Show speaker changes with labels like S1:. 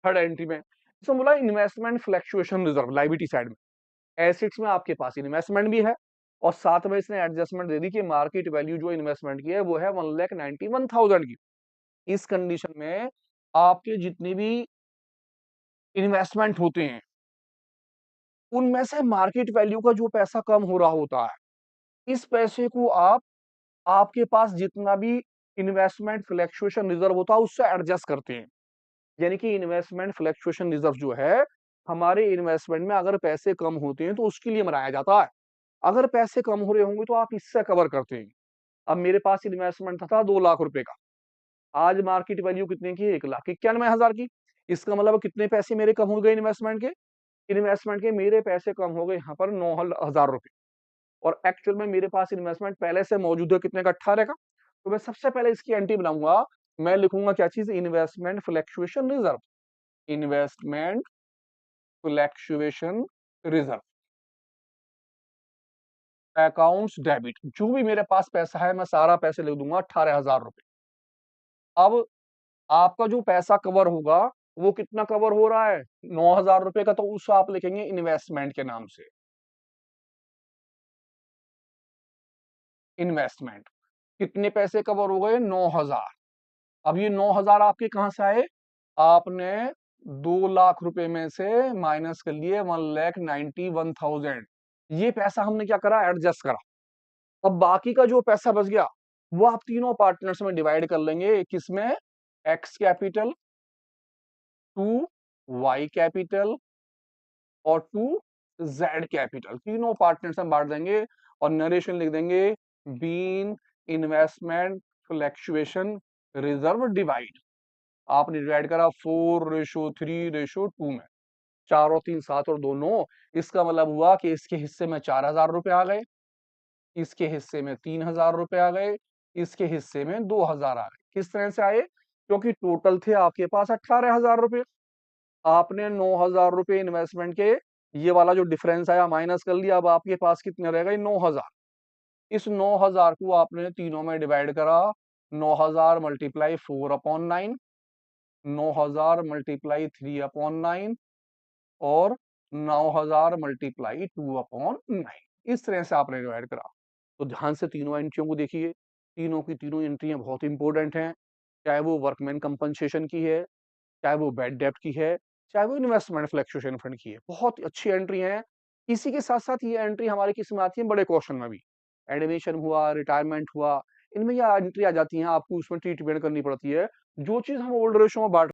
S1: Third entry में इसमें बोला investment fluctuation reserve liability side में, एसेट्स में आपके पास इन्वेस्टमेंट भी है और साथ में इसने एडजस्टमेंट दे दी कि मार्केट वैल्यू जो इन्वेस्टमेंट की है वो है 1,91,000 की। इस कंडीशन में आपके जितने भी इन्वेस्टमेंट होते हैं उनमें से मार्केट वैल्यू का जो पैसा कम हो रहा होता है, इस पैसे को आप आपके पास जितना भी इन्वेस्टमेंट फ्लक्चुएशन रिजर्व होता है उससे एडजस्ट करते हैं। यानी कि इन्वेस्टमेंट फ्लक्चुएशन रिजर्व जो है, हमारे इन्वेस्टमेंट में अगर पैसे कम होते हैं तो उसके लिए बनाया जाता है। अगर पैसे कम हो रहे होंगे तो आप इससे कवर करते हैं। अब मेरे पास इन्वेस्टमेंट था 2 लाख रुपए का, आज मार्केट वैल्यू कितने की है? 1,91,000 की। इसका मतलब कितने पैसे मेरे कम हो गए इन्वेस्टमेंट के? इन्वेस्टमेंट के मेरे पैसे कम हो गए यहाँ पर 9,000 रुपए और एक्चुअल में मेरे पास इन्वेस्टमेंट पहले से मौजूद है कितने का? 18 का। तो मैं सबसे पहले इसकी एंट्री बनाऊंगा, मैं लिखूंगा क्या चीज? Investment fluctuation reserve. Investment fluctuation reserve accounts debit, जो भी मेरे पास पैसा है मैं सारा पैसे लिख दूंगा 18,000 रुपए। अब आपका जो पैसा कवर होगा वो कितना कवर हो रहा है? 9,000 रुपए का, तो उस आप लिखेंगे इन्वेस्टमेंट के नाम से। इन्वेस्टमेंट कितने पैसे कवर हो गए? 9,000। अब ये 9,000 आपके कहां से आए? आपने 2 लाख रुपए में से माइनस कर लिए 1,91,000। ये पैसा हमने क्या करा? एडजस्ट करा। अब बाकी का जो पैसा बच गया वो आप तीनों पार्टनर्स में डिवाइड कर लेंगे। किसमें? X capital, to Y capital और टू जेड कैपिटल, तीनों पार्टनर्स में बांट देंगे और नरेशन लिख देंगे been investment fluctuation reserve divide. आपने डिवाइड करा 4:3:2 में, 4 और 3 7 और 2 9। इसका मतलब हुआ कि इसके हिस्से में 4,000 रुपए आ गए, इसके हिस्से में 3,000 रुपए आ गए, इसके हिस्से में 2,000 आ गए। किस तरह से आए? क्योंकि टोटल थे आपके पास 18,000 रुपए। आपने 9,000 रुपए इन्वेस्टमेंट के, ये वाला जो डिफरेंस आया माइनस कर लिया। अब आपके पास कितने रह गए? 9,000। इस 9,000 को आपने तीनों में डिवाइड करा। 9,000 मल्टीप्लाई 4/9, 9,000 मल्टीप्लाई 3/9 और 9,000 मल्टीप्लाई 2/9। इस तरह से आपने डिवाइड करा। तो ध्यान से तीनों एंट्रियों को देखिए, तीनों की तीनों एंट्रियां बहुत इंपॉर्टेंट हैं। चाहे वो वर्कमैन कंपनसेशन की है, चाहे वो बैड डेब्ट की है, चाहे वो इन्वेस्टमेंट फ्लक्चुएशन फंड की है, बहुत अच्छी एंट्री है। इसी के साथ साथ ये एंट्री हमारे किस में आती है? बड़े क्वेश्चन में भी। एडमिशन हुआ, रिटायरमेंट हुआ, इनमें ये एंट्री आ जाती है, आपको उसमें ट्रीटमेंट करनी पड़ती है। जो चीज हम ओल्ड रेशो में बांट